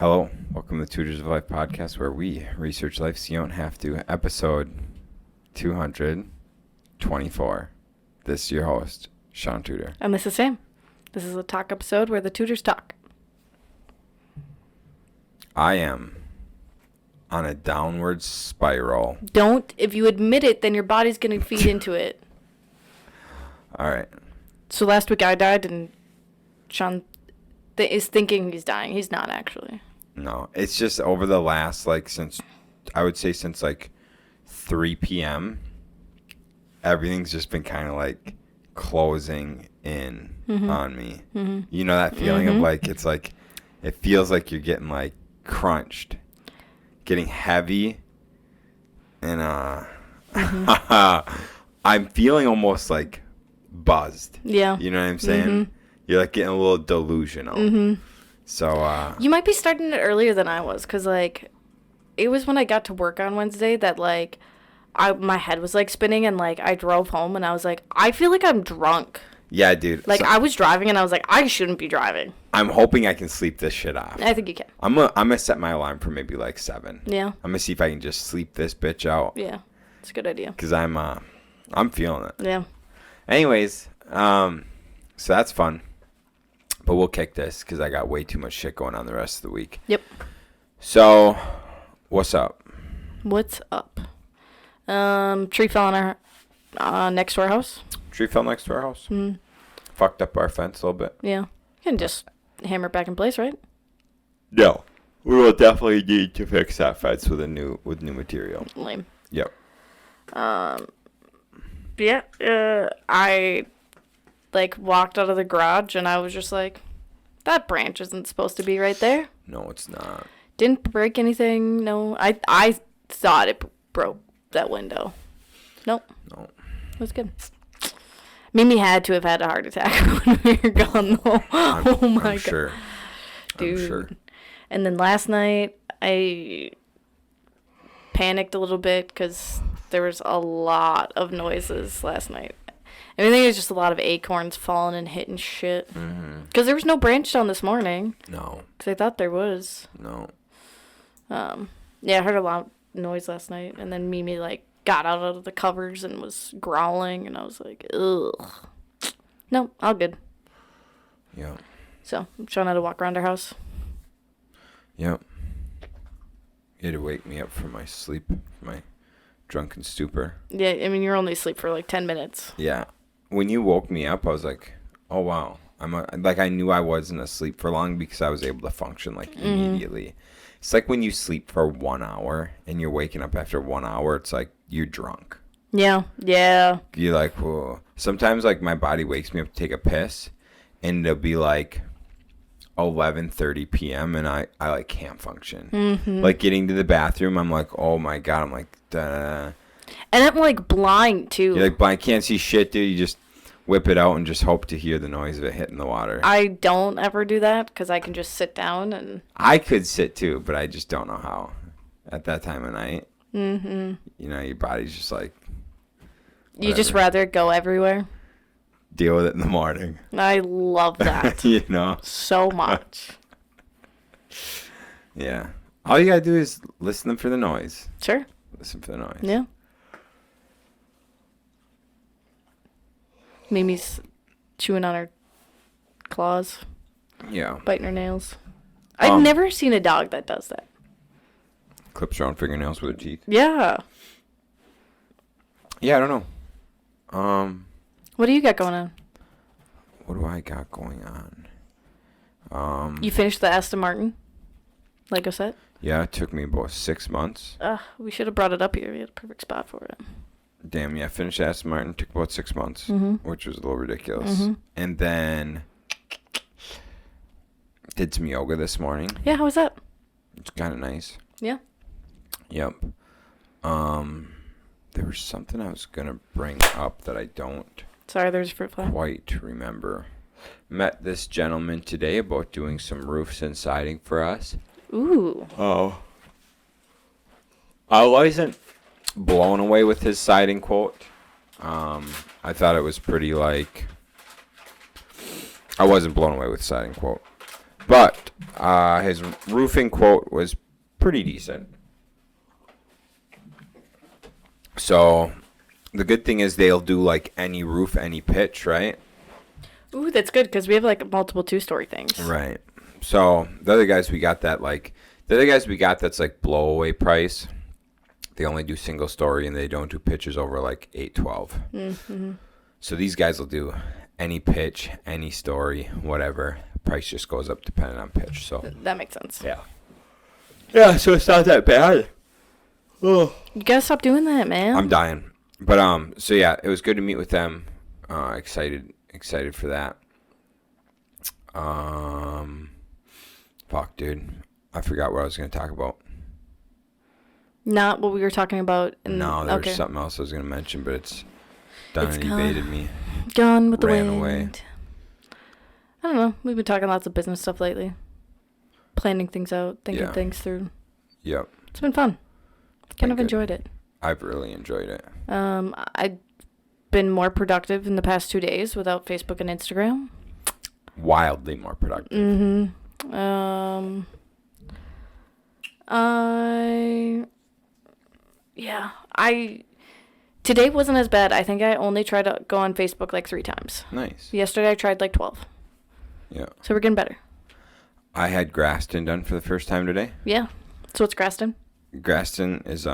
Hello, welcome to the Tutors of Life podcast, where we research life so you don't have to. Episode 224. This is your host, Shaun Tutor. And this is Sam. This is a talk episode where the tutors talk. I am on a downward spiral. Don't. If you admit it, then your body's going to feed into it. All right. So last week I died, and Shaun is thinking he's dying. He's not, actually. No, it's just over the last, since 3 p.m., everything's just been kind of, closing in on me. Mm-hmm. You know that feeling of, it feels like you're getting, crunched, getting heavy, and, I'm feeling almost, buzzed. Yeah. You know what I'm saying? Mm-hmm. You're, getting a little delusional. Mm-hmm. So, you might be starting it earlier than I was, because, it was when I got to work on Wednesday that, my head was, spinning, and, I drove home, and I was like, I feel like I'm drunk. Yeah, dude. I was driving, and I was like, I shouldn't be driving. I'm hoping I can sleep this shit off. I think you can. I'm gonna set my alarm for maybe, 7. Yeah. I'm gonna see if I can just sleep this bitch out. Yeah. It's a good idea. Because I'm feeling it. Yeah. Anyways, so that's fun. But we'll kick this because I got way too much shit going on the rest of the week. Yep. So, what's up? What's up? Tree fell on our next to our house. Tree fell next to our house. Mm. Fucked up our fence a little bit. Yeah. You can just hammer it back in place, right? No. We will definitely need to fix that fence with new material. Lame. Yep. Yeah. I walked out of the garage and I was just like, that branch isn't supposed to be right there. No, it's not. Didn't break anything. No. I thought it broke that window. Nope. No. It was good. Mimi had to have had a heart attack when we were gone, though. Oh my God. Sure. Dude. I'm sure. And then last night, I panicked a little bit because there was a lot of noises last night. I think it was just a lot of acorns falling and hitting shit. Because there was no branch down this morning. No. Because I thought there was. No. Yeah, I heard a loud noise last night. And then Mimi, got out of the covers and was growling. And I was like, ugh. No, all good. Yeah. So, I'm trying not to walk around our house. Yep. You had to wake me up from my sleep, my drunken stupor. Yeah, I mean, you're only asleep for 10 minutes. Yeah. When you woke me up, I was like, oh, wow. I knew I wasn't asleep for long because I was able to function, immediately. It's like when you sleep for 1 hour and you're waking up after 1 hour, it's like you're drunk. Yeah. Yeah. You're like, whoa. Sometimes, my body wakes me up to take a piss, and it'll be 11:30 p.m. and I can't function. Mm-hmm. Getting to the bathroom, I'm like, oh my God. I'm like, duh. And I'm blind too. You're blind, can't see shit, dude. You just whip it out and just hope to hear the noise of it hitting the water. I don't ever do that because I can just sit down and. I could sit too, but I just don't know how at that time of night. Mm-hmm. Your body's just like. You just rather go everywhere. Deal with it in the morning. I love that. So much. Yeah. All you gotta do is listen for the noise. Sure. Listen for the noise. Yeah. Mimi's chewing on her claws. Yeah. Biting her nails. I've never seen a dog that does that. Clips her own fingernails with her teeth. Yeah. Yeah, I don't know. What do you got going on? What do I got going on? You finished the Aston Martin Lego set? Yeah, it took me about 6 months. We should have brought it up here. We had a perfect spot for it. Damn, yeah, finished Aston Martin. Took about 6 months, which was a little ridiculous. Mm-hmm. And then did some yoga this morning. Yeah, how was that? It's kind of nice. Yeah. Yep. There was something I was going to bring up that I don't there's a fruit fly. Quite remember. Met this gentleman today about doing some roofs and siding for us. Ooh. Oh. I wasn't blown away with his siding quote. I thought it was pretty I wasn't blown away with the siding quote. But his roofing quote was pretty decent. So the good thing is they'll do like any roof, any pitch, right? Ooh, that's good because we have like multiple 2-story things. Right. So the other guys we got that's like blow-away price. They only do single story and they don't do pitches over like 812. Mm-hmm. So these guys will do any pitch, any story, whatever. Price just goes up depending on pitch. So that makes sense. Yeah. Yeah, so it's not that bad. Oh. You gotta stop doing that, man. I'm dying. But so yeah, it was good to meet with them. Excited for that. Fuck, dude. I forgot what I was gonna talk about. Not what we were talking about. No, there was something else I was gonna mention, but it's done and evaded me. Gone with the Ran wind. away. I don't know. We've been talking lots of business stuff lately. Planning things out, thinking things through. Yep. It's been fun. Kind of enjoyed it. I've really enjoyed it. I've been more productive in the past 2 days without Facebook and Instagram. Wildly more productive. Mm-hmm. Today wasn't as bad. I think I only tried to go on Facebook like 3 times. Nice. Yesterday I tried like 12. Yeah. So we're getting better. I had Graston done for the first time today. Yeah. So what's Graston? Graston is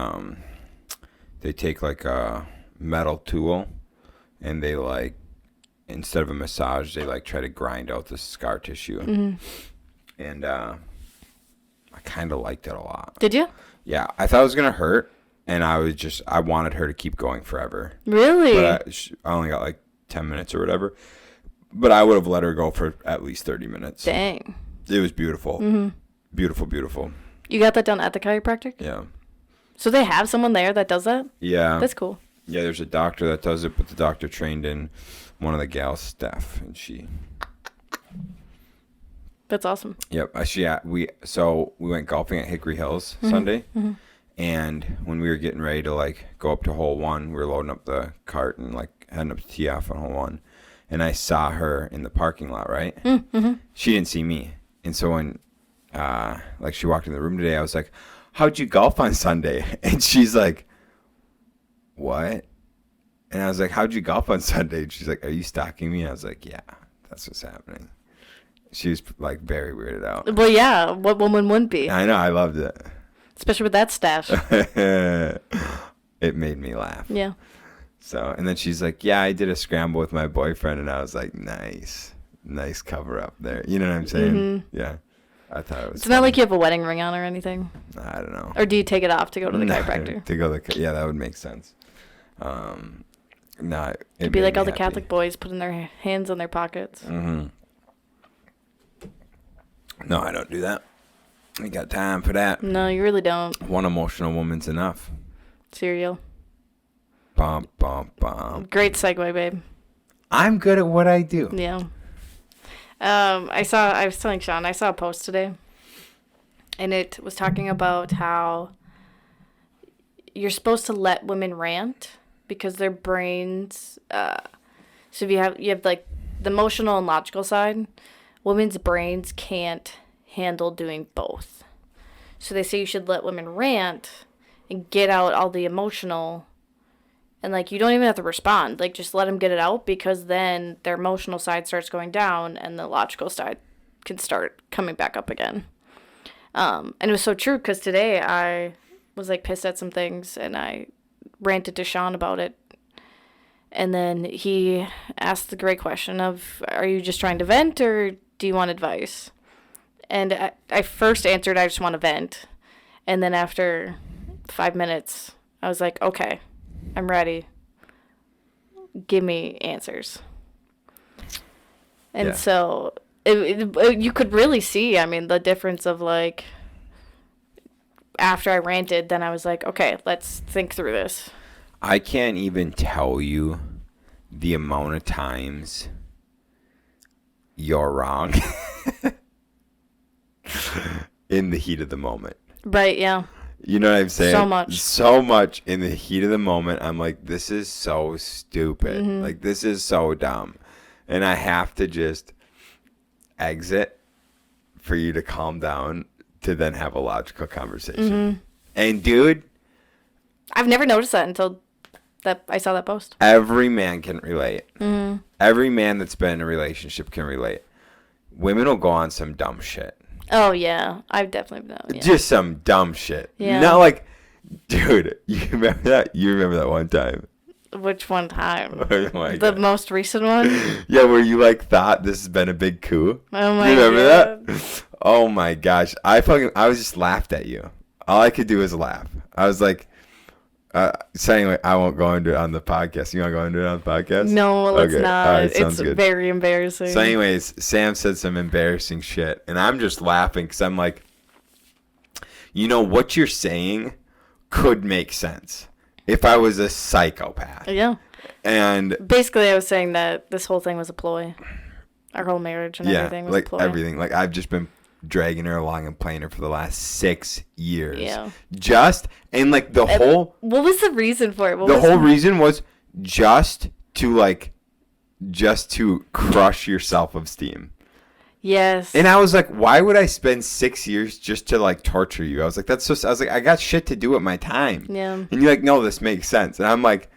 they take like a metal tool and they like, instead of a massage, they like try to grind out the scar tissue. Mm-hmm. And I kind of liked it a lot. Did you? Yeah, I thought it was gonna hurt, and I wanted her to keep going forever. Really? But I only got like 10 minutes or whatever. But I would have let her go for at least 30 minutes. Dang. It was beautiful. Mm-hmm. Beautiful, beautiful. You got that done at the chiropractic? Yeah. So they have someone there that does that? Yeah. That's cool. Yeah, there's a doctor that does it, but the doctor trained in one of the gal's staff, and she. That's awesome. Yep. We went golfing at Hickory Hills Sunday, and when we were getting ready to like go up to hole 1, we were loading up the cart and like heading up to tee off on hole 1, and I saw her in the parking lot. Right. Mm-hmm. She didn't see me, and so when like she walked in the room today, I was like, "How'd you golf on Sunday?" And she's like, "What?" And I was like, "How'd you golf on Sunday?" And she's like, "Are you stalking me?" I was like, "Yeah, that's what's happening." She was like very weirded out. Well, yeah. What woman wouldn't be? I know. I loved it. Especially with that stash. It made me laugh. Yeah. So, and then she's like, "Yeah, I did a scramble with my boyfriend," and I was like, "Nice cover up there." You know what I'm saying? Mm-hmm. Yeah. I thought it was. It's not like you have a wedding ring on or anything. I don't know. Or do you take it off to go to the chiropractor? Yeah, that would make sense. It'd be like all the Catholic boys putting their hands in their pockets. Mm-hmm. No, I don't do that. I got time for that. No, you really don't. One emotional woman's enough. Cereal. Bum, bum, bum. Great segue, babe. I'm good at what I do. Yeah. I was telling Shaun, I saw a post today, and it was talking about how you're supposed to let women rant because their brains, so if you have like the emotional and logical side, women's brains can't handle doing both. So they say you should let women rant and get out all the emotional, and like you don't even have to respond. Like just let them get it out, because then their emotional side starts going down and the logical side can start coming back up again. And it was so true, because today I was like pissed at some things and I ranted to Shaun about it. And then he asked the great question of, are you just trying to vent or do you want advice? And I first answered, I just want to vent. And then after 5 minutes, I was like, okay, I'm ready. Give me answers. And so you could really see, I mean, the difference of like, after I ranted, then I was like, okay, let's think through this. I can't even tell you the amount of times you're wrong in the heat of the moment. Right, yeah. You know what I'm saying? So much. So much in the heat of the moment. I'm like, this is so stupid. Mm-hmm. Like, this is so dumb. And I have to just exit for you to calm down to then have a logical conversation. And dude, I've never noticed that until that I saw that post. Every man can relate. Every man that's been in a relationship can relate. Women will go on some dumb shit. Oh yeah, I've definitely been. Yeah. Just some dumb shit. Yeah. Not like, dude, you remember that? You remember that one time? Which one time? Oh my the God. most recent one? Yeah, where you like thought this has been a big coup. Oh my You remember God. that? Oh my gosh. I was just laughed at you. All I could do was laugh. I was like, so anyway, I won't go into it on the podcast. You want to go into it on the podcast? No, let's not. All right, sounds it's good. very embarrassing. So anyways, Sam said some embarrassing shit. And I'm just laughing because I'm like, what you're saying could make sense if I was a psychopath. Yeah. And basically, I was saying that this whole thing was a ploy. Our whole marriage and everything was a ploy. Everything. Like, I've just been dragging her along and playing her for the last 6 years. Yeah. And like the whole... What was the reason for it? The whole reason was just to crush your self-esteem. Yes. And I was like, why would I spend 6 years just to like torture you? I was like, I got shit to do with my time. Yeah. And you're like, no, this makes sense. And I'm like,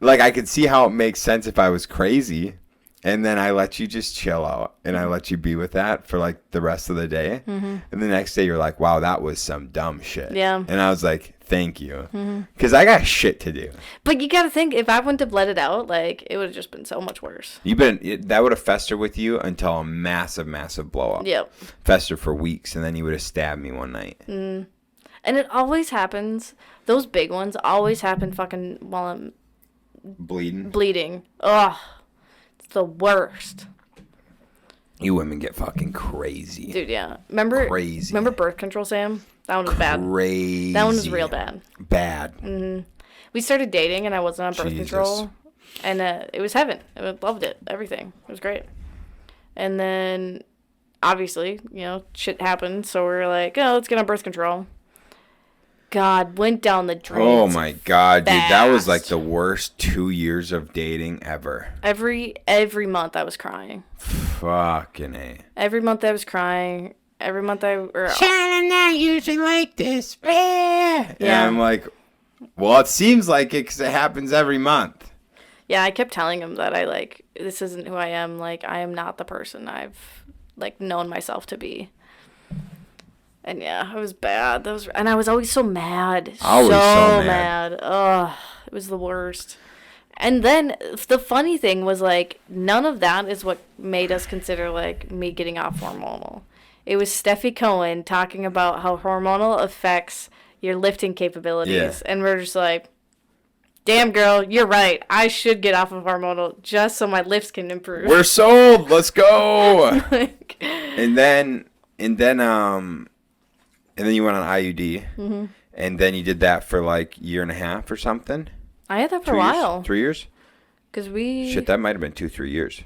I could see how it makes sense if I was crazy. And then I let you just chill out and I let you be with that for like the rest of the day. And the next day you're like, wow, that was some dumb shit. Yeah. And I was like, thank you. Because I got shit to do. But you got to think, if I wouldn't have let it out, like, it would have just been so much worse. That would have festered with you until a massive, massive blow up. Yep. Fester for weeks. And then you would have stabbed me one night. And it always happens. Those big ones always happen fucking while I'm bleeding. Ugh. The worst. You women get fucking crazy. Dude, yeah. Remember birth control, Sam? That one was bad. Crazy. That one was real bad. Bad. We started dating and I wasn't on birth control. And it was heaven. I loved it. Everything. It was great. And then, obviously, shit happened. So we were like, let's get on birth control. God, went down the drain. Oh my God, dude, that was like the worst 2 years of dating ever. Every month I was crying. Fucking A. Every month I was crying. Every month Shaun, I'm not usually like this. Yeah. And I'm like, well, it seems like it because it happens every month. Yeah, I kept telling him that this isn't who I am. Like, I am not the person I've known myself to be. And yeah, it was bad. And I was always so mad. Always so mad. Ugh, it was the worst. And then the funny thing was none of that is what made us consider me getting off hormonal. It was Steffi Cohen talking about how hormonal affects your lifting capabilities. Yeah. And we're just like, damn girl, you're right. I should get off of hormonal just so my lifts can improve. We're sold. Let's go. And then you went on IUD, and then you did that for year and a half or something. I had that for a while. 3 years? Shit, that might have been 2-3 years.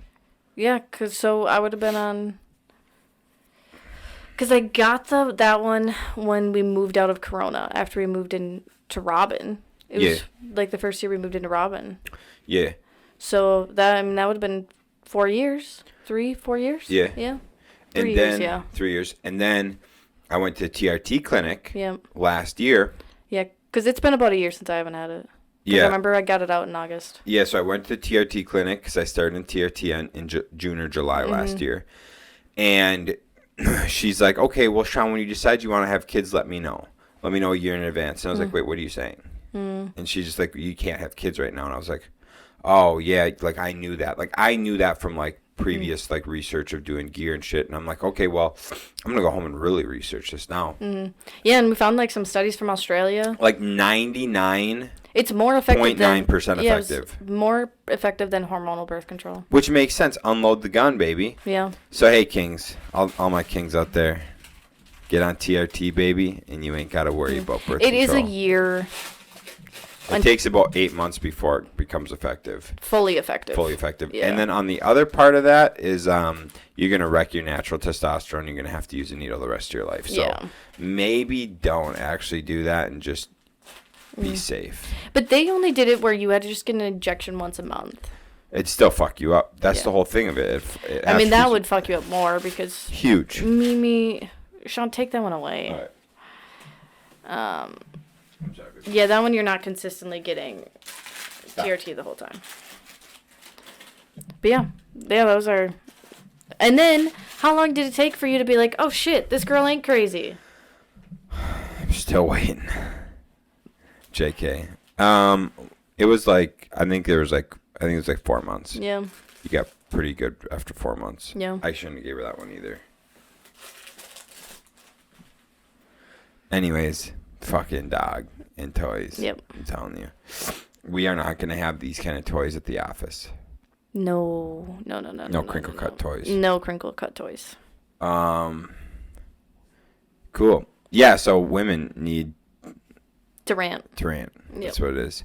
Yeah, so I would have been on... Because I got that one when we moved out of Corona, after we moved into Robin. It was the first year we moved into Robin. Yeah. So that would have been 4 years. 3-4 years? Yeah. Yeah. 3 years, yeah. 3 years. And then I went to TRT clinic last year. Yeah, because it's been about a year since I haven't had it. Yeah. I remember I got it out in August. Yeah, so I went to the TRT clinic because I started in TRT in June or July last year. And she's like, okay, well, Shaun, when you decide you want to have kids, let me know. Let me know a year in advance. And I was like, wait, what are you saying? And she's just like, you can't have kids right now. And I was like, oh, yeah, I knew that. I knew that from, previous, research of doing gear and shit. And I'm like, okay, well, I'm going to go home and really research this now. Yeah, and we found, some studies from Australia. 99... It's more effective 0.9% effective. Yeah, more effective than hormonal birth control. Which makes sense. Unload the gun, baby. Yeah. So, hey, kings. All my kings out there. Get on TRT, baby, and you ain't got to worry about birth control. It is a year. It takes about 8 months before it becomes effective. Fully effective. Yeah. And then on the other part of that is you're going to wreck your natural testosterone. You're going to have to use a needle the rest of your life. So maybe don't actually do that and just be safe. But they only did it where you had to just get an injection once a month. It'd still fuck you up. That's the whole thing of it. I mean, that would fuck you up more because... Huge. Mimi... Sean, take that one away. All right. I'm sorry, yeah, that one you're not consistently getting TRT the whole time. But yeah, those are... And then, how long did it take for you to be like, oh shit, this girl ain't crazy? I'm still waiting. JK. It was like, I think it was like 4 months. Yeah. You got pretty good after 4 months. Yeah. I shouldn't have gave her that one either. Anyways, fucking dog and toys. Yep. I'm telling you. We are not going to have these kind of toys at the office. No crinkle cut toys. No crinkle cut toys. Cool. Yeah, so women need to rant. Yep. That's what it is.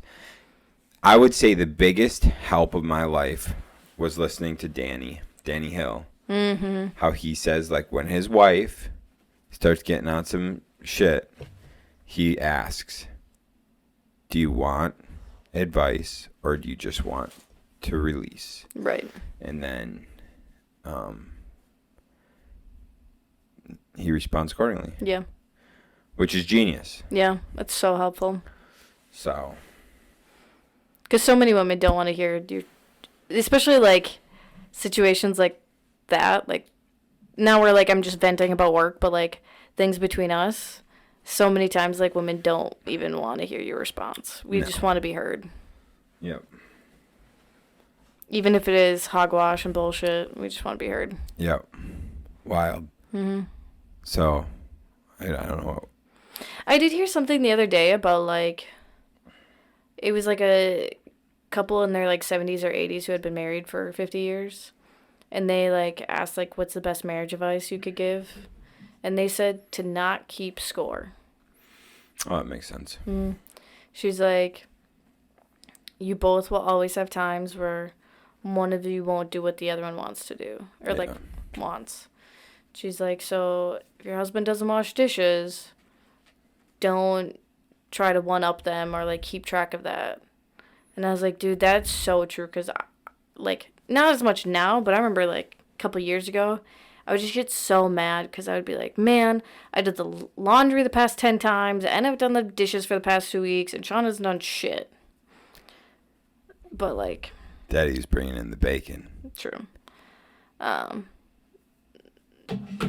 I would say the biggest help of my life was listening to Danny Hill. Mm-hmm. How he says, like, when his wife starts getting on some shit, he asks, do you want advice or do you just want to release? Right. And then he responds accordingly. Yeah. Which is genius. Yeah, that's so helpful. So. Because so many women don't want to hear your, especially like situations like that. Like now we're like, I'm just venting about work, but like things between us. So many times, like women don't even want to hear your response. We just want to be heard. Yep. Even if it is hogwash and bullshit, we just want to be heard. Yep. Wild. Mm-hmm. So, I don't know. I did hear something the other day about like, it was like a couple in their like 70s or 80s who had been married for 50 years. And they like asked like, what's the best marriage advice you could give? And they said to not keep score. Oh, that makes sense. Mm. She's like, you both will always have times where one of you won't do what the other one wants to do. Or like wants. She's like, so if your husband doesn't wash dishes, don't try to one-up them or, like, keep track of that. And I was like, dude, that's so true because, like, not as much now, but I remember, like, a couple years ago, I would just get so mad because I would be like, man, I did the laundry the past 10 times, and I've done the dishes for the past 2 weeks, and Sean hasn't done shit. But, like... Daddy's bringing in the bacon. True.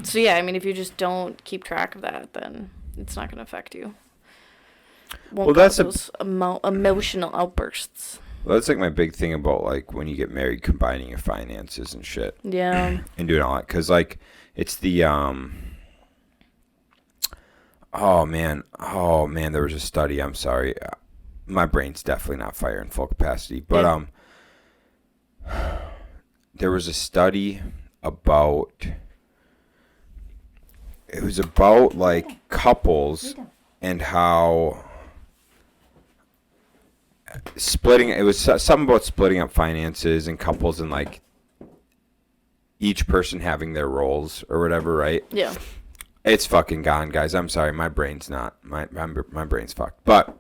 So, yeah, I mean, if you just don't keep track of that, then it's not going to affect you. Won't cause those emotional outbursts. Well, that's like my big thing about like when you get married, combining your finances and shit. Yeah. And doing all that, cause like it's the Oh man, there was a study. I'm sorry, my brain's definitely not firing full capacity, but there was a study about. It was about like couples and how. It was something about splitting up finances and couples and like each person having their roles or whatever, right? Yeah. It's fucking gone, guys. I'm sorry, my brain's not. My brain's fucked. But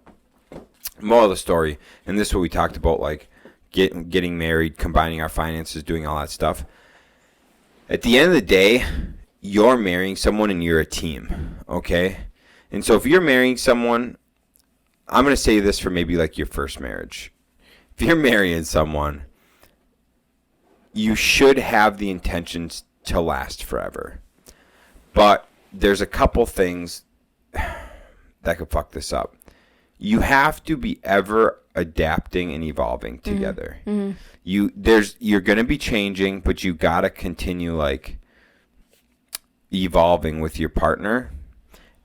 moral of the story, and this is what we talked about, like getting married, combining our finances, doing all that stuff. At the end of the day, you're marrying someone and you're a team, okay? And so if you're marrying someone, I'm going to say this for maybe like your first marriage. If you're marrying someone, you should have the intentions to last forever. But there's a couple things that could fuck this up. You have to be ever adapting and evolving together. Mm-hmm. You're going to be changing, but you got to continue like evolving with your partner.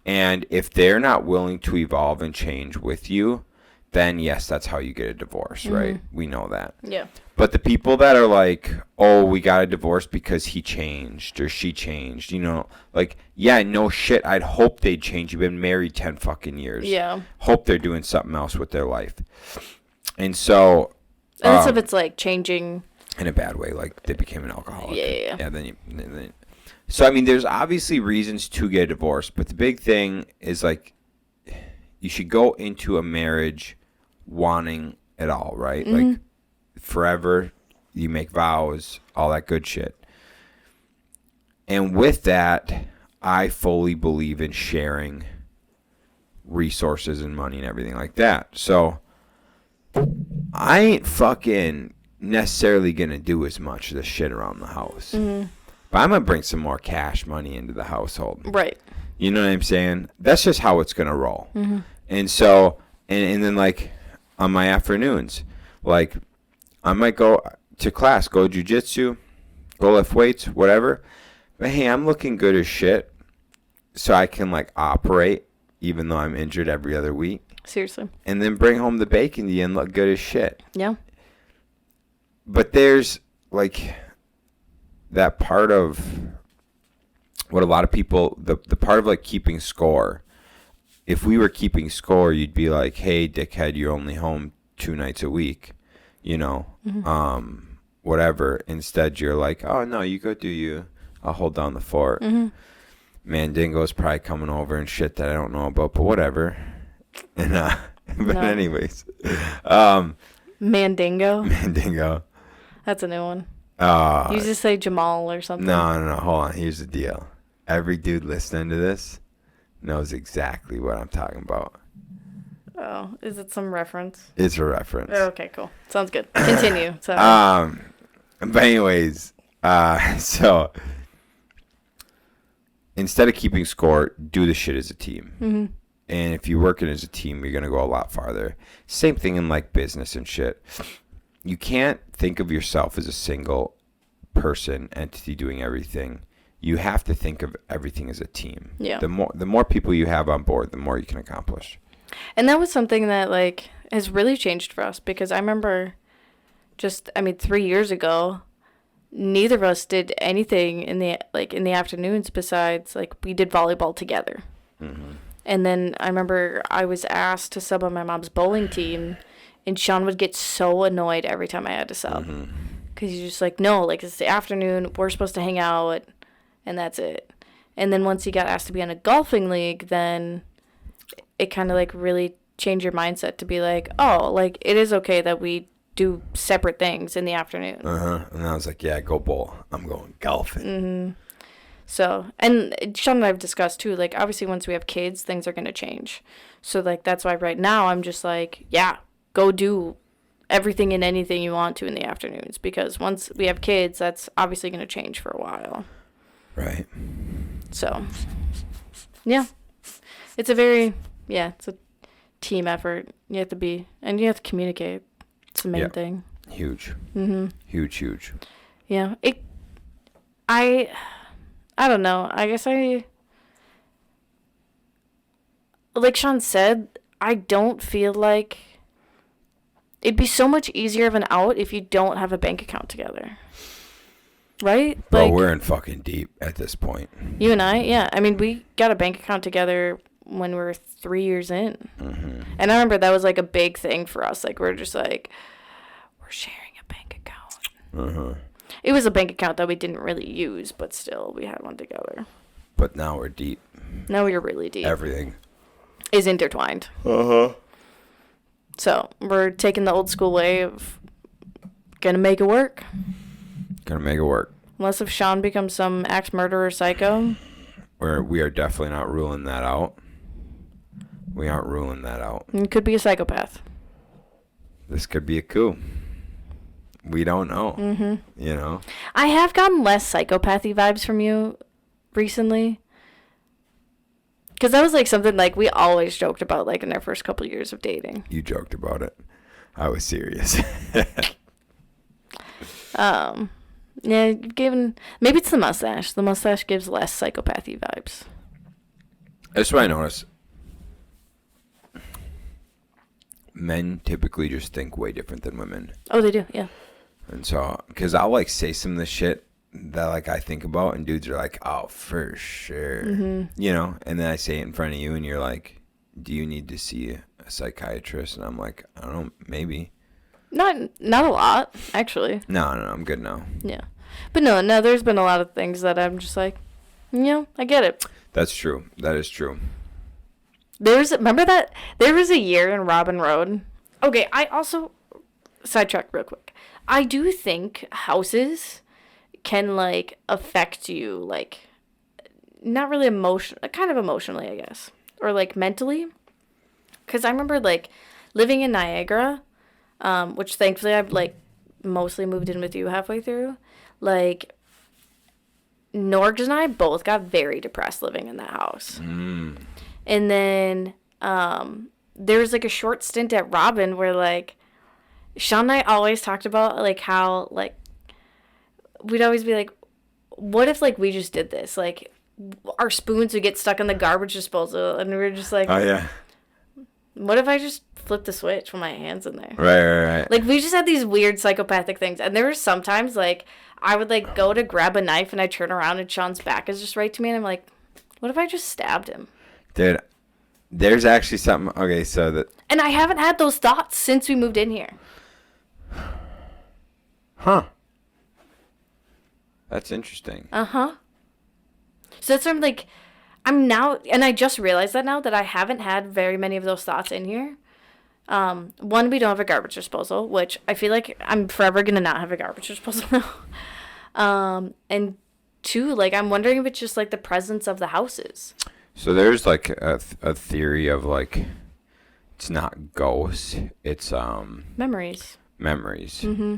And if they're not willing to evolve and change with you, then yes, that's how you get a divorce, right? We know that. Yeah. But the people that are like, oh, we got a divorce because he changed or she changed, you know, like, yeah, no shit. I'd hope they'd change. You've been married 10 fucking years. Yeah. Hope they're doing something else with their life. And so. Unless if it's like changing. In a bad way, like they became an alcoholic. Yeah. Yeah, then so, I mean, there's obviously reasons to get a divorce, but the big thing is, like, you should go into a marriage wanting it all, right? Like, forever, you make vows, all that good shit. And with that, I fully believe in sharing resources and money and everything like that. So I ain't fucking necessarily gonna do as much of this shit around the house. Mm-hmm. But I'm gonna bring some more cash money into the household. Right. You know what I'm saying? That's just how it's gonna roll. Mm-hmm. And so, and then like on my afternoons, like I might go to class, go jiu-jitsu, go lift weights, whatever. But hey, I'm looking good as shit, so I can like operate even though I'm injured every other week. Seriously. And then bring home the bacon and look good as shit. Yeah. But there's like that part of what a lot of people, the part of like keeping score. If we were keeping score, you'd be like, hey, dickhead, you're only home 2 nights a week, you know, whatever. Instead, you're like, oh, no, you go do you. I'll hold down the fort. Mm-hmm. Mandingo's probably coming over and shit that I don't know about, but whatever. And but anyways, Mandingo. That's a new one. You just say Jamal or something. No. Hold on. Here's the deal. Every dude listening to this knows exactly what I'm talking about. Oh, is it some reference? It's a reference. Oh, okay, cool. Sounds good. Continue. But anyways, so instead of keeping score, do the shit as a team. Mm-hmm. And if you're working as a team, you're going to go a lot farther. Same thing in like business and shit. You can't think of yourself as a single person entity doing everything. You have to think of everything as a team. Yeah. The more people you have on board, the more you can accomplish. And that was something that like has really changed for us, because I remember 3 years ago, neither of us did anything in the afternoons besides like we did volleyball together. Mm-hmm. And then I remember I was asked to sub on my mom's bowling team, and Shaun would get so annoyed every time I had to sub. Because he's just like, no, like it's the afternoon, we're supposed to hang out, and that's it. And then once he got asked to be on a golfing league, then it kind of like really changed your mindset to be like, oh, like it is okay that we do separate things in the afternoon. And I was like, yeah, go bowl. I'm going golfing. Mm-hmm. So, and Shaun and I have discussed too, like obviously once we have kids, things are going to change. So like that's why right now I'm just like, yeah, go do everything and anything you want to in the afternoons, because once we have kids, that's obviously going to change for a while. Right. So, yeah. It's a team effort. You have to communicate. It's the main thing. Huge. Mm-hmm. Huge. Yeah. I don't know. I guess like Shaun said, I don't feel like it'd be so much easier of an out if you don't have a bank account together. Right? Well, we're in fucking deep at this point. You and I? Yeah. I mean, we got a bank account together when we were 3 years in. Mm-hmm. And I remember that was like a big thing for us. Like, we're just like, we're sharing a bank account. Uh-huh. It was a bank account that we didn't really use, but still, we had one together. But now we're deep. Now we're really deep. Everything is intertwined. Uh-huh. So, we're taking the old school way of gonna make it work. Unless if Shaun becomes some axe murderer psycho. We are definitely not ruling that out. We aren't ruling that out. It could be a psychopath. This could be a coup. We don't know. Mm-hmm. You know? I have gotten less psychopathy vibes from you recently. Because that was like something like we always joked about like in our first couple of years of dating. You joked about it. I was serious. Yeah, maybe it's the mustache. The mustache gives less psychopathy vibes. That's what I noticed. Men typically just think way different than women. Oh, they do, yeah. And so, because I'll like say some of the shit that like I think about, and dudes are like, oh, for sure. Mm-hmm. You know, and then I say it in front of you, and you're like, do you need to see a psychiatrist? And I'm like, I don't know, maybe. Not a lot, actually. No, I'm good now. Yeah. But no, there's been a lot of things that I'm just like, I get it. That's true. That is true. Remember that? There was a year in Robin Road. Okay, I also, sidetrack real quick. I do think houses can, like, affect you, like, not really kind of emotionally, I guess. Or, like, mentally. Because I remember, like, living in Niagara, which thankfully I've, like, mostly moved in with you halfway through. Like, Norgs and I both got very depressed living in that house. And then there was, like, a short stint at Robin where, like, Shaun and I always talked about, like, how, like, we'd always be like, what if, like, we just did this? Like, our spoons would get stuck in the garbage disposal, and we were just like, Oh, yeah. What if I just flipped the switch with my hands in there? Right. Like, we just had these weird psychopathic things. And there were sometimes, like, I would, like, go to grab a knife, and I turn around, and Shaun's back is just right to me, and I'm like, what if I just stabbed him? Dude, there's actually something. Okay, so that. And I haven't had those thoughts since we moved in here. Huh. That's interesting. Uh-huh. So that's why I'm like, I'm now, and I just realized that now that I haven't had very many of those thoughts in here. One, we don't have a garbage disposal, which I feel like I'm forever going to not have a garbage disposal now. And two, like, I'm wondering if it's just, like, the presence of the houses. So there's, like, a theory of, like, it's not ghosts, it's Memories. Mm-hmm.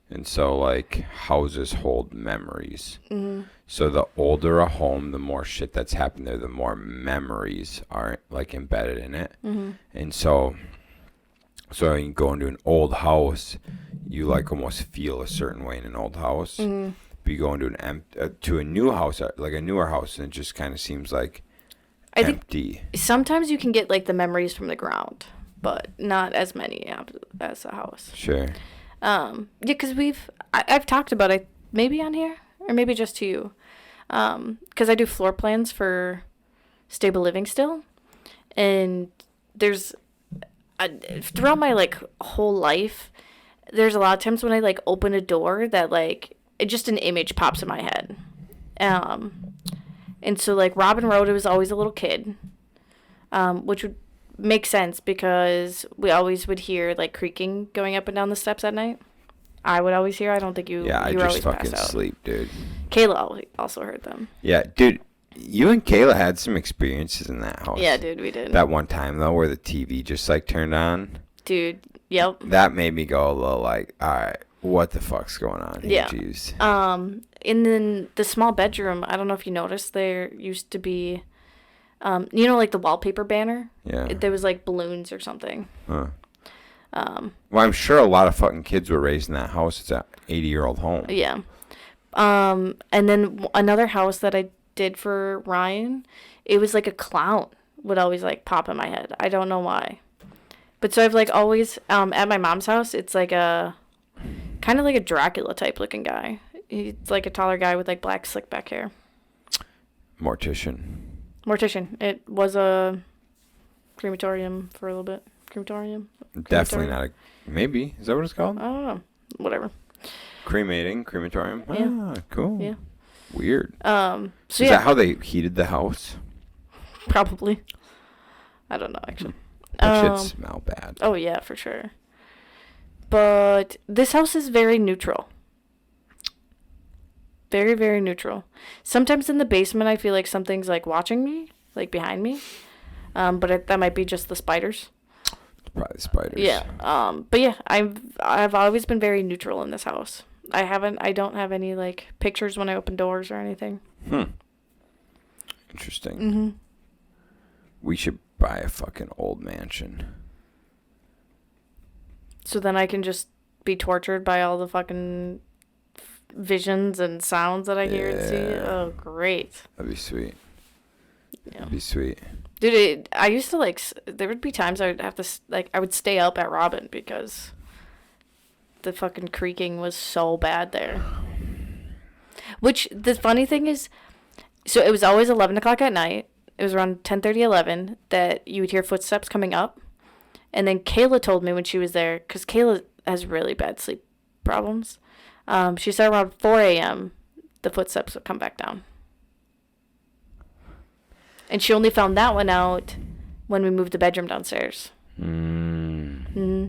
And so, like, houses hold memories. Mm-hmm. So the older a home, the more shit that's happened there, the more memories are, like, embedded in it. Mm-hmm. And so you go into an old house, you, like, almost feel a certain way in an old house. Mm-hmm. But you go into to a new house, like a newer house, and it just kind of seems like empty. Sometimes you can get, like, the memories from the ground, but not as many as a house. Sure. Yeah, because I've talked about it maybe on here or maybe just to you, because I do floor plans for stable living still, and there's throughout my, like, whole life, there's a lot of times when I, like, open a door that, like, just an image pops in my head, and so, like, Robin Road, it was always a little kid, which would makes sense because we always would hear, like, creaking going up and down the steps at night. I would always hear. I don't think you. Yeah, you I were just always fucking passed out. sleep, dude. Kayla also heard them. Yeah, dude. You and Kayla had some experiences in that house. Yeah, dude, we did. That one time though, where the TV just, like, turned on. Dude, yep. That made me go a little like, all right, what the fuck's going on here? Yeah. Jeez. In the small bedroom, I don't know if you noticed, there used to be. You know, like, the wallpaper banner? Yeah. There was, like, balloons or something. Huh. Well, I'm sure a lot of fucking kids were raised in that house. It's an 80-year-old home. Yeah. And then another house that I did for Ryan, it was, like, a clown would always, like, pop in my head. I don't know why. But so I've, like, always, at my mom's house, it's, like, kind of like a Dracula type looking guy. He's, like, a taller guy with, like, black slick back hair. Mortician. It was a crematorium for a little bit. Crematorium? Definitely not a... Maybe. Is that what it's called? I don't know. Whatever. Crematorium? Yeah. Ah, cool. Yeah. Weird. So Is that how they heated the house? Probably. I don't know, actually. That should smell bad. Oh, yeah, for sure. But this house is very neutral. Very, very neutral. Sometimes in the basement, I feel like something's, like, watching me, like, behind me. But that might be just the spiders. Probably spiders. Yeah. But yeah, I've always been very neutral in this house. I don't have any, like, pictures when I open doors or anything. Interesting. Mm-hmm. We should buy a fucking old mansion. So then I can just be tortured by all the fucking visions and sounds that I hear and see. Oh, great. That'd be sweet. Yeah. That'd be sweet. Dude, I used to, like, there would be times I would have to, like, I would stay up at Robin because the fucking creaking was so bad there. Which, the funny thing is, so it was always 11 o'clock at night. It was around 10:30, 11 that you would hear footsteps coming up. And then Kayla told me when she was there, because Kayla has really bad sleep problems. She said around 4 a.m. the footsteps would come back down. And she only found that one out when we moved the bedroom downstairs. Mm-hmm.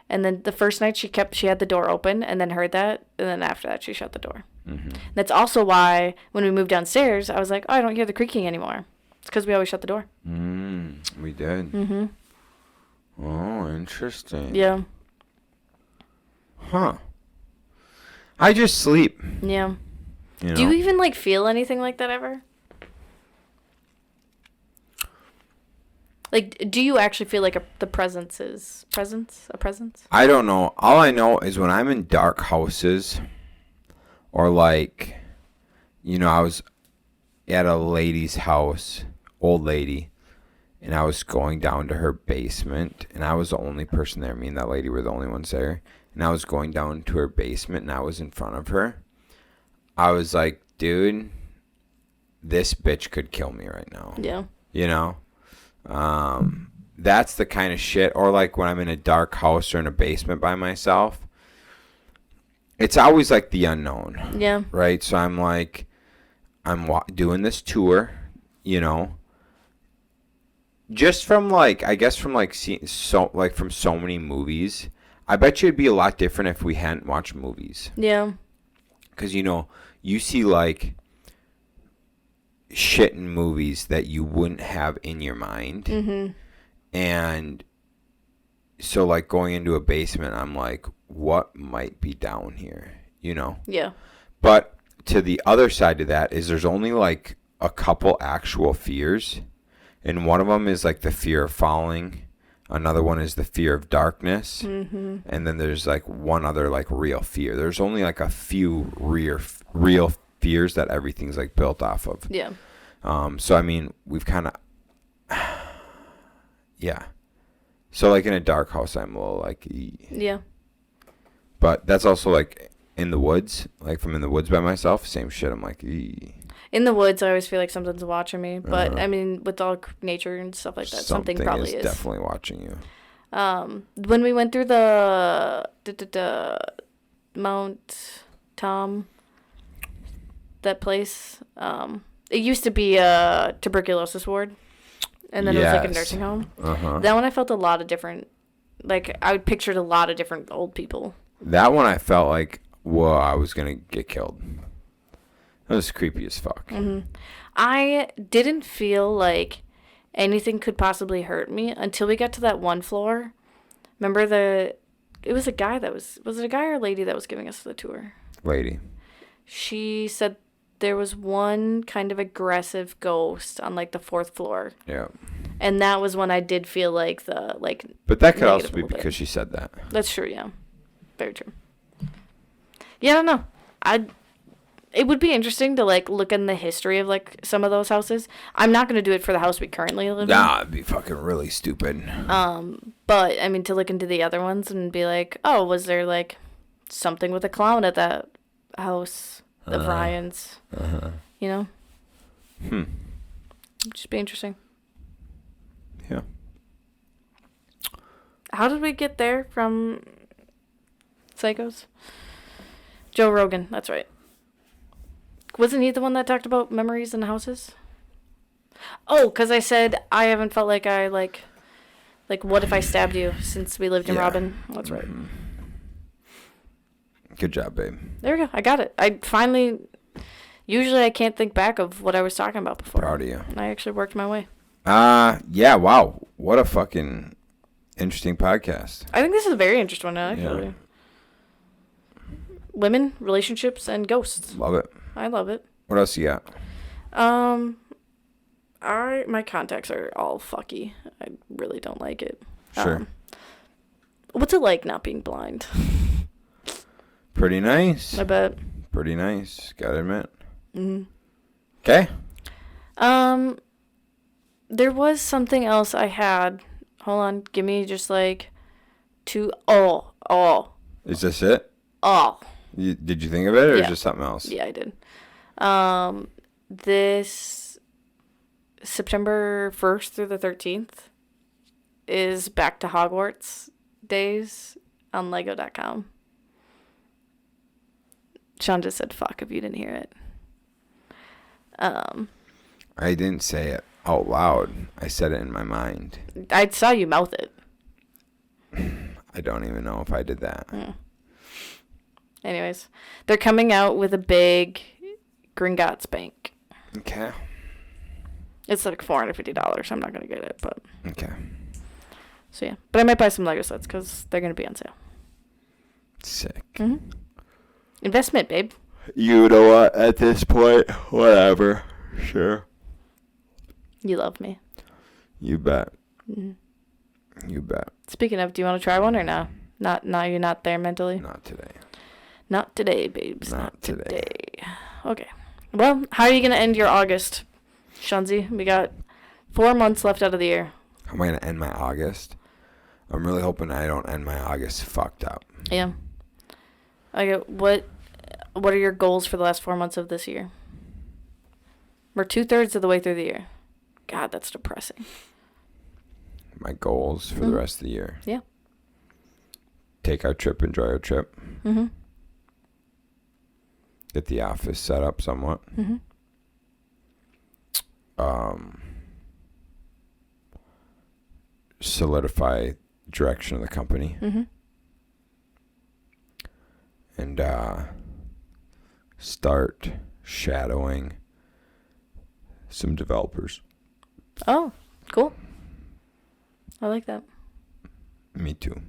And then the first night she had the door open and then heard that. And then after that, she shut the door. Mm-hmm. That's also why when we moved downstairs, I was like, oh, I don't hear the creaking anymore. It's because we always shut the door. We did. Mm-hmm. Oh, interesting. Yeah. Huh. I just sleep. Yeah. You know? Do you even, like, feel anything like that ever? Like, do you actually feel like a presence? I don't know. All I know is when I'm in dark houses or, like, you know, I was at a lady's house, old lady, and I was going down to her basement, and I was the only person there. Me and that lady were the only ones there. And I was going down to her basement, and I was in front of her. I was like, dude, this bitch could kill me right now. Yeah. You know? That's the kind of shit. Or like when I'm in a dark house or in a basement by myself, it's always like the unknown. Yeah. Right? So I'm like, doing this tour, you know, just from like, I guess from like seeing from so many movies. I bet you it'd be a lot different if we hadn't watched movies. Yeah. Because, you know, you see like shit in movies that you wouldn't have in your mind. Mm-hmm. And so like going into a basement, I'm like, what might be down here, you know? Yeah. But to the other side of that is there's only like a couple actual fears. And one of them is like the fear of falling. Another one is the fear of darkness. Mm-hmm. And then there's like one other like real fear. There's only like a few real fears that everything's like built off of. Yeah. So I mean, we've kind of, yeah. So like in a dark house, I'm a little like, yeah. But that's also like in the woods, like if I'm in the woods by myself, same shit. I'm like, in the woods, I always feel like something's watching me. But I mean, with all nature and stuff like that, something probably is definitely watching you. When we went through the Mount Tom, that place, it used to be a tuberculosis ward, and then it was like a nursing home. Uh-huh. That one I felt a lot of different, like I pictured a lot of different old people. That one I felt like, whoa, I was gonna get killed. That was creepy as fuck. Mm-hmm. I didn't feel like anything could possibly hurt me until we got to that one floor. Remember it was a guy was it a guy or a lady that was giving us the tour? Lady. She said there was one kind of aggressive ghost on like the 4th floor. Yeah. And that was when I did feel like But that could also be because she said that. That's true, yeah. Very true. Yeah, I don't know. It would be interesting to like look in the history of like some of those houses. I'm not going to do it for the house we currently live in. Nah, it'd be fucking really stupid. But I mean to look into the other ones and be like, oh, was there like something with a clown at that house of Ryan's? You know? It'd just be interesting. Yeah. How did we get there from Psychos? Joe Rogan, that's right. Wasn't he the one that talked about memories in houses? Oh, because I said I haven't felt like I, like what if I stabbed you since we lived in Robin? That's right. Good job, babe. There we go. I got it. I finally, usually I can't think back of what I was talking about before. Proud of you. I actually worked my way. Yeah, wow. What a fucking interesting podcast. I think this is a very interesting one, actually. Yeah. Women, relationships, and ghosts. Love it. I love it. What else you got? My contacts are all fucky. I really don't like it. Sure. What's it like not being blind? Pretty nice. I bet. Pretty nice. Gotta admit. Mm-hmm. Okay. There was something else I had. Hold on. Give me just like 2. Oh. Is this it? Oh. Did you think of it or just something else? Yeah, I did. This September 1st through the 13th is Back to Hogwarts days on Lego.com. Shaun just said fuck if you didn't hear it. I didn't say it out loud. I said it in my mind. I saw you mouth it. I don't even know if I did that. Anyways, they're coming out with a big Gringotts bank. Okay. It's like $450. I'm not going to get it, but... Okay. So, yeah. But I might buy some Lego sets because they're going to be on sale. Sick. Mm-hmm. Investment, babe. You know what? At this point, whatever. Sure. You love me. You bet. Mm-hmm. You bet. Speaking of, do you want to try one or no? You're not there mentally? Not today. Not today, babes. Not today. Okay. Well, how are you going to end your August, Shunzi? We got 4 months left out of the year. How am I going to end my August? I'm really hoping I don't end my August fucked up. Yeah. Okay, what are your goals for the last 4 months of this year? We're 2/3 of the way through the year. God, that's depressing. My goals for the rest of the year. Yeah. Take our trip, enjoy our trip. Mm-hmm. Get the office set up somewhat. Mm-hmm. Solidify direction of the company. Mm-hmm. And start shadowing some developers. Oh, cool. I like that. Me too.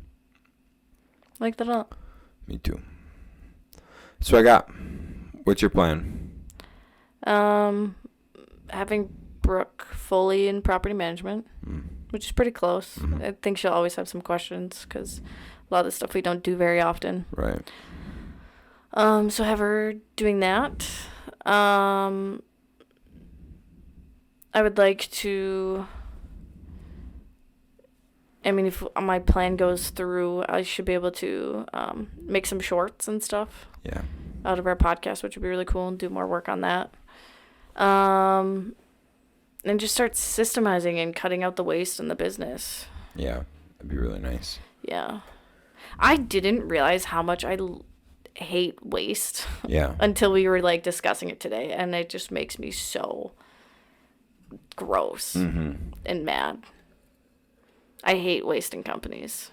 I like that a lot. Me too. So I got. What's your plan? Having Brooke fully in property management, which is pretty close. Mm-hmm. I think she'll always have some questions because a lot of the stuff we don't do very often. Right. So have her doing that. I would like to... I mean, if my plan goes through, I should be able to make some shorts and stuff. Yeah. Out of our podcast, which would be really cool, and do more work on that. And just start systemizing and cutting out the waste in the business. Yeah. That'd be really nice. Yeah. I didn't realize how much I hate waste. Yeah. Until we were like discussing it today, and it just makes me so gross and mad. I hate wasting companies.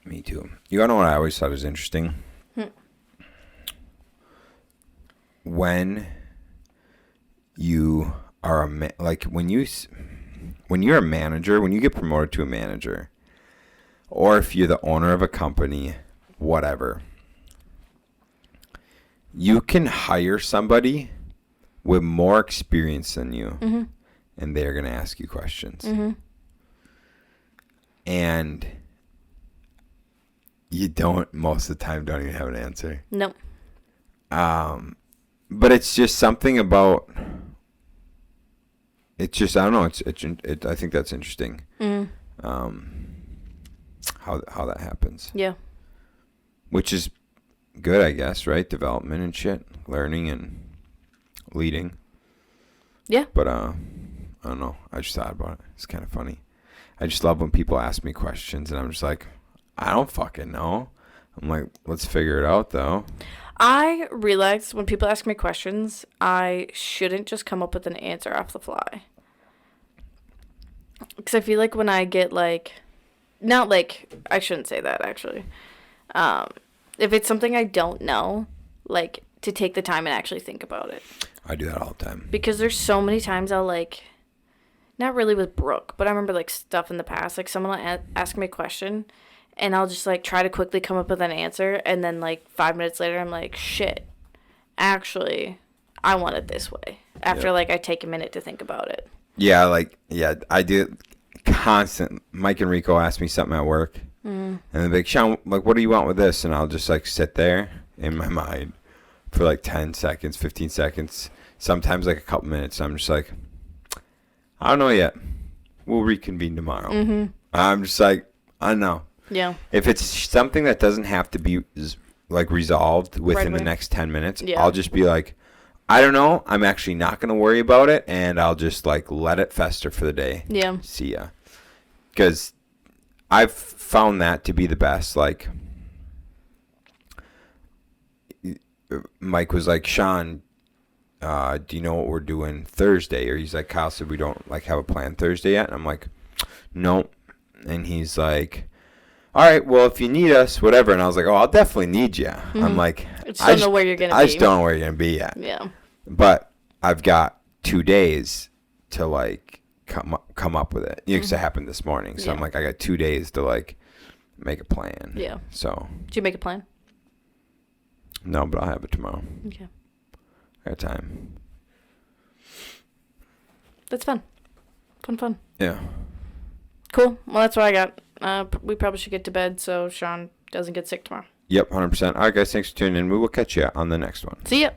Me too. You wanna know what I always thought was interesting? When you are when you're a manager, when you get promoted to a manager, or if you're the owner of a company, whatever, you can hire somebody with more experience than you, and they're going to ask you questions. And you most of the time don't even have an answer. Nope. But it's just something about. It's just, I don't know. I think that's interesting. How that happens. Yeah. Which is good, I guess, right? Development and shit, learning and leading. Yeah. But I don't know. I just thought about it. It's kind of funny. I just love when people ask me questions, and I'm just like, I don't fucking know. I'm like, let's figure it out, though. I realized when people ask me questions, I shouldn't just come up with an answer off the fly. Because I feel like when I get like, not like, I shouldn't say that actually. If it's something I don't know, like to take the time and actually think about it. I do that all the time. Because there's so many times I'll like, not really with Brooke, but I remember like stuff in the past. Like someone will ask me a question, and I'll just like try to quickly come up with an answer, and then like 5 minutes later I'm like, shit, actually I want it this way. After like I take a minute to think about it. Yeah, I do constant. Mike and Rico ask me something at work, and they're like, Shaun, like, what do you want with this? And I'll just like sit there in my mind for like 10 seconds, 15 seconds, sometimes like a couple minutes. I'm just like, I don't know yet. We'll reconvene tomorrow. I'm just like, I don't know. Yeah. If it's something that doesn't have to be like resolved within the next 10 minutes, I'll just be like, I don't know. I'm actually not going to worry about it, and I'll just like let it fester for the day. Yeah. See ya. Because I've found that to be the best. Like, Mike was like, Shaun, do you know what we're doing Thursday? Or he's like, Kyle said we don't like have a plan Thursday yet. And I'm like, no. And he's like, all right, well, if you need us, whatever. And I was like, oh, I'll definitely need you. I'm like, I just don't know where you're going to be. I just don't know where you're going to be yet. Yeah. But I've got 2 days to, like, come up with it. Because it happened this morning. So I'm like, I got 2 days to, like, make a plan. Yeah. So. Did you make a plan? No, but I'll have it tomorrow. Okay. I got time. That's fun. Fun. Yeah. Cool. Well, that's what I got. We probably should get to bed so Shaun doesn't get sick tomorrow. Yep, 100%. All right, guys, thanks for tuning in. We will catch you on the next one. See ya.